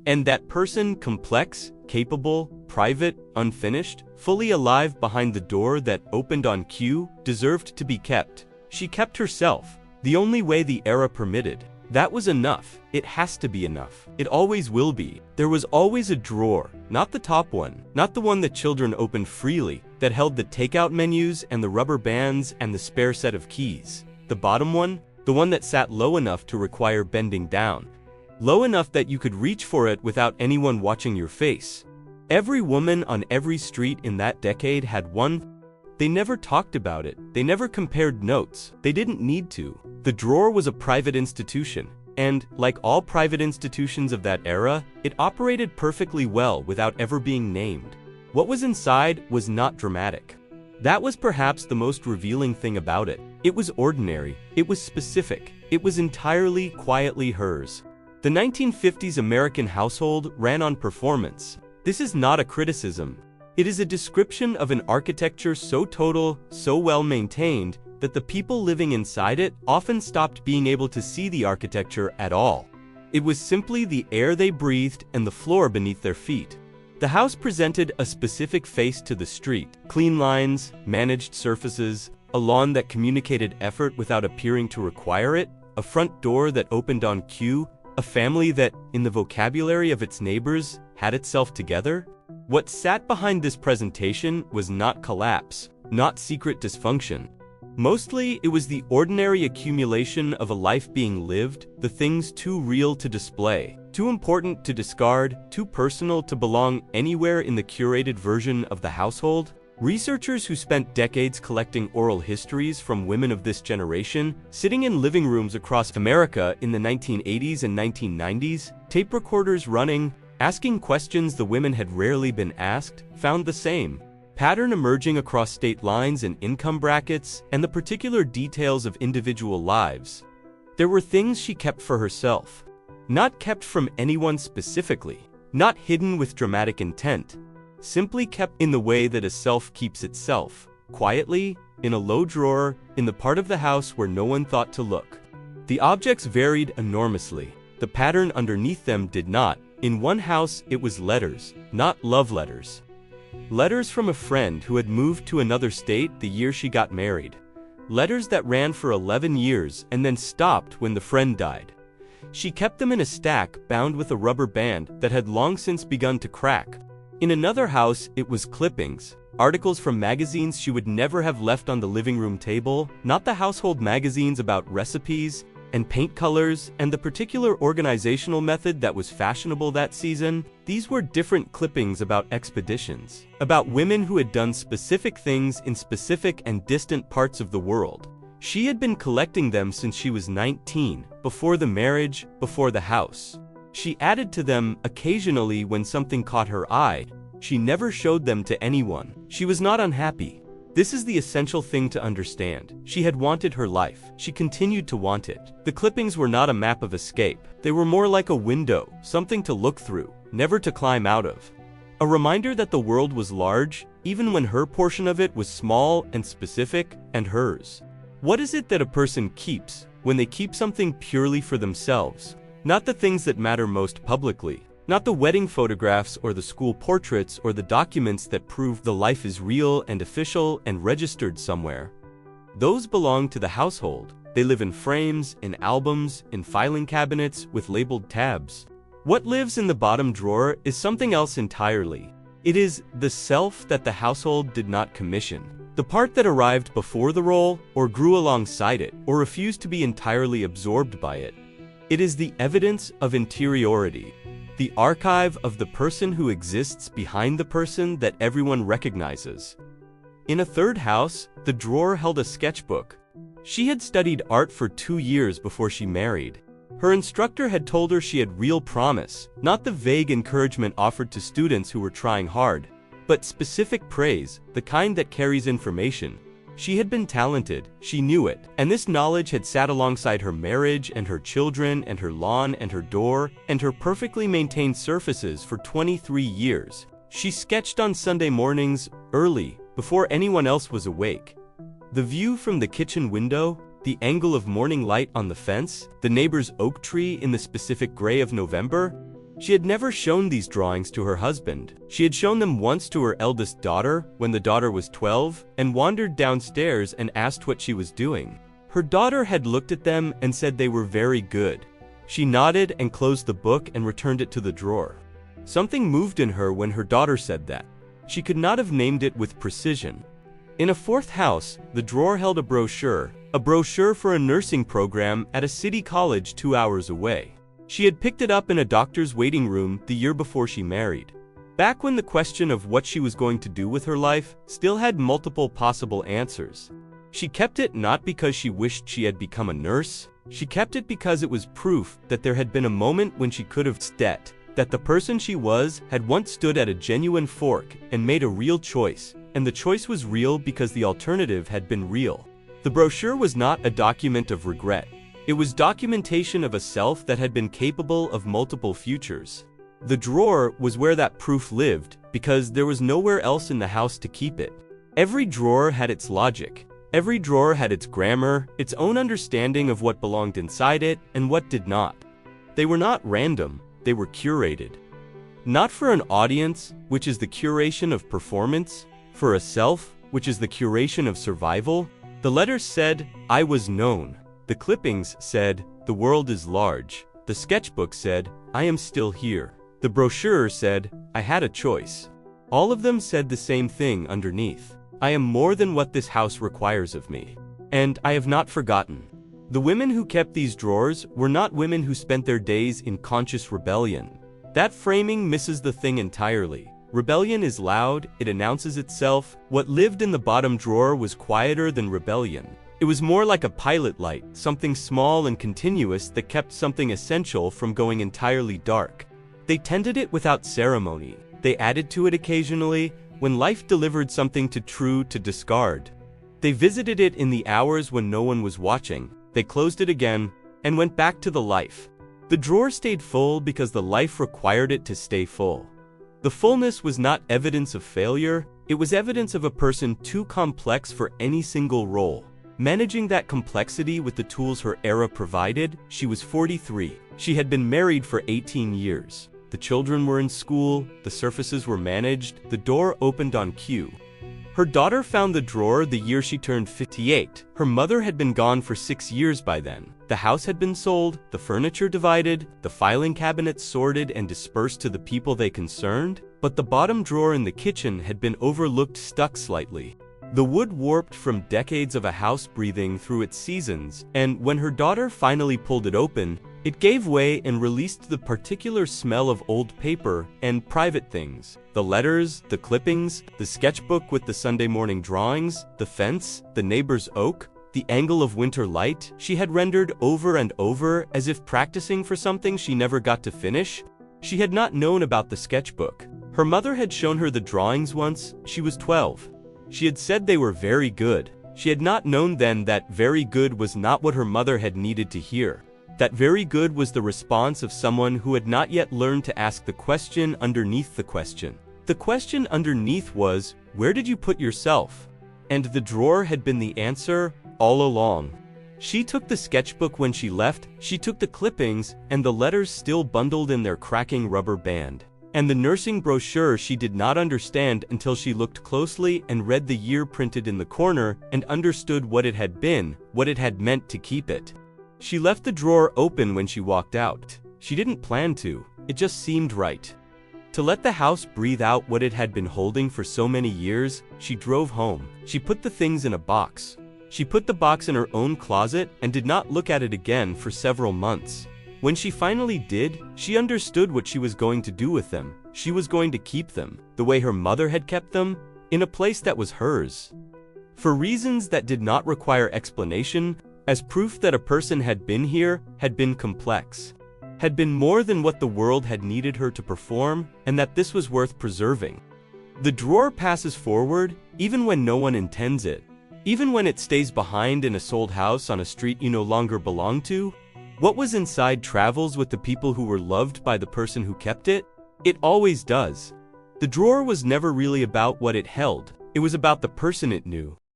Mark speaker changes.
Speaker 1: And that person, complex, capable, private, unfinished, fully alive behind the door that opened on cue, deserved to be kept. She kept herself, the only way the era permitted. That was enough. It has to be enough. It always will be. There was always a drawer, not the top one, not the one that children opened freely, that held the takeout menus and the rubber bands and the spare set of keys. The bottom one, the one that sat low enough to require bending down, low enough that you could reach for it without anyone watching your face. Every woman on every street in that decade had one. They never talked about it. They never compared notes. They didn't need to. The drawer was a private institution, and, like all private institutions of that era, it operated perfectly well without ever being named. What was inside was not dramatic. That was perhaps the most revealing thing about it. It was ordinary. It was specific. It was entirely, quietly hers. The 1950s American household ran on performance. This is not a criticism. It is a description of an architecture so total, so well maintained, that the people living inside it often stopped being able to see the architecture at all. It was simply the air they breathed and the floor beneath their feet. The house presented a specific face to the street: clean lines, managed surfaces, a lawn that communicated effort without appearing to require it, a front door that opened on cue, a family that, in the vocabulary of its neighbors, had itself together. What sat behind this presentation was not collapse, not secret dysfunction. Mostly, it was the ordinary accumulation of a life being lived, the things too real to display, too important to discard, too personal to belong anywhere in the curated version of the household. Researchers who spent decades collecting oral histories from women of this generation, sitting in living rooms across America in the 1980s and 1990s, tape recorders running, asking questions the women had rarely been asked, found the same pattern emerging across state lines and income brackets and the particular details of individual lives. There were things she kept for herself, not kept from anyone specifically, not hidden with dramatic intent, simply kept in the way that a self keeps itself, quietly, in a low drawer, in the part of the house where no one thought to look. The objects varied enormously. The pattern underneath them did not. In one house, it was letters, not love letters. Letters from a friend who had moved to another state the year she got married. Letters that ran for 11 years and then stopped when the friend died. She kept them in a stack bound with a rubber band that had long since begun to crack. In another house, it was clippings, articles from magazines she would never have left on the living room table, not the household magazines about recipes and paint colors and the particular organizational method that was fashionable that season. These were different clippings about expeditions, about women who had done specific things in specific and distant parts of the world. She had been collecting them since she was 19, before the marriage, before the house. She added to them occasionally when something caught her eye. She never showed them to anyone. She was not unhappy. This is the essential thing to understand. She had wanted her life. She continued to want it. The clippings were not a map of escape. They were more like a window, something to look through, never to climb out of. A reminder that the world was large, even when her portion of it was small and specific, and hers. What is it that a person keeps when they keep something purely for themselves? Not the things that matter most publicly. Not the wedding photographs or the school portraits or the documents that prove the life is real and official and registered somewhere. Those belong to the household. They live in frames, in albums, in filing cabinets with labeled tabs. What lives in the bottom drawer is something else entirely. It is the self that the household did not commission. The part that arrived before the role, or grew alongside it, or refused to be entirely absorbed by it. It is the evidence of interiority. The archive of the person who exists behind the person that everyone recognizes. In a third house, the drawer held a sketchbook. She had studied art for 2 years before she married. Her instructor had told her she had real promise, not the vague encouragement offered to students who were trying hard, but specific praise, the kind that carries information. She had been talented, she knew it, and this knowledge had sat alongside her marriage and her children and her lawn and her door and her perfectly maintained surfaces for 23 years. She sketched on Sunday mornings, early, before anyone else was awake. The view from the kitchen window, the angle of morning light on the fence, the neighbor's oak tree in the specific gray of November, She had never shown these drawings to her husband. She had shown them once to her eldest daughter, when the daughter was 12, and wandered downstairs and asked what she was doing. Her daughter had looked at them and said they were very good. She nodded and closed the book and returned it to the drawer. Something moved in her when her daughter said that. She could not have named it with precision. In a fourth house, the drawer held a brochure for a nursing program at a city college 2 hours away. She had picked it up in a doctor's waiting room the year before she married. Back when the question of what she was going to do with her life still had multiple possible answers. She kept it not because she wished she had become a nurse. She kept it because it was proof that there had been a moment when she could have said that the person she was had once stood at a genuine fork and made a real choice, and the choice was real because the alternative had been real. The brochure was not a document of regret. It was documentation of a self that had been capable of multiple futures. The drawer was where that proof lived because there was nowhere else in the house to keep it. Every drawer had its logic. Every drawer had its grammar, its own understanding of what belonged inside it and what did not. They were not random, they were curated. Not for an audience, which is the curation of performance, for a self, which is the curation of survival. The letters said, "I was known." The clippings said, "The world is large." The sketchbook said, "I am still here." The brochure said, "I had a choice." All of them said the same thing underneath. "I am more than what this house requires of me. And I have not forgotten." The women who kept these drawers were not women who spent their days in conscious rebellion. That framing misses the thing entirely. Rebellion is loud, it announces itself. What lived in the bottom drawer was quieter than rebellion. It was more like a pilot light, something small and continuous that kept something essential from going entirely dark. They tended it without ceremony. They added to it occasionally, when life delivered something too true to discard. They visited it in the hours when no one was watching. They closed it again, and went back to the life. The drawer stayed full because the life required it to stay full. The fullness was not evidence of failure, it was evidence of a person too complex for any single role. Managing that complexity with the tools her era provided, she was 43. She had been married for 18 years. The children were in school, the surfaces were managed, the door opened on cue. Her daughter found the drawer the year she turned 58. Her mother had been gone for 6 years by then. The house had been sold, the furniture divided, the filing cabinets sorted and dispersed to the people they concerned, but the bottom drawer in the kitchen had been overlooked, stuck slightly. The wood warped from decades of a house breathing through its seasons, and when her daughter finally pulled it open, it gave way and released the particular smell of old paper and private things. The letters, the clippings, the sketchbook with the Sunday morning drawings, the fence, the neighbor's oak, the angle of winter light she had rendered over and over as if practicing for something she never got to finish. She had not known about the sketchbook. Her mother had shown her the drawings once. She was 12. She had said they were very good. She had not known then that very good was not what her mother had needed to hear. That very good was the response of someone who had not yet learned to ask the question underneath the question. The question underneath was, where did you put yourself? And the drawer had been the answer all along. She took the sketchbook when she left, she took the clippings and the letters still bundled in their cracking rubber band. And the nursing brochure she did not understand until she looked closely and read the year printed in the corner and understood what it had been, what it had meant to keep it. She left the drawer open when she walked out. She didn't plan to, it just seemed right. To let the house breathe out what it had been holding for so many years, she drove home. She put the things in a box. She put the box in her own closet and did not look at it again for several months. When she finally did, she understood what she was going to do with them. She was going to keep them, the way her mother had kept them, in a place that was hers. For reasons that did not require explanation, as proof that a person had been here, had been complex, had been more than what the world had needed her to perform, and that this was worth preserving. The drawer passes forward, even when no one intends it. Even when it stays behind in a sold house on a street you no longer belong to. What was inside travels with the people who were loved by the person who kept it. It always does. The drawer was never really about what it held. It was about the person it knew.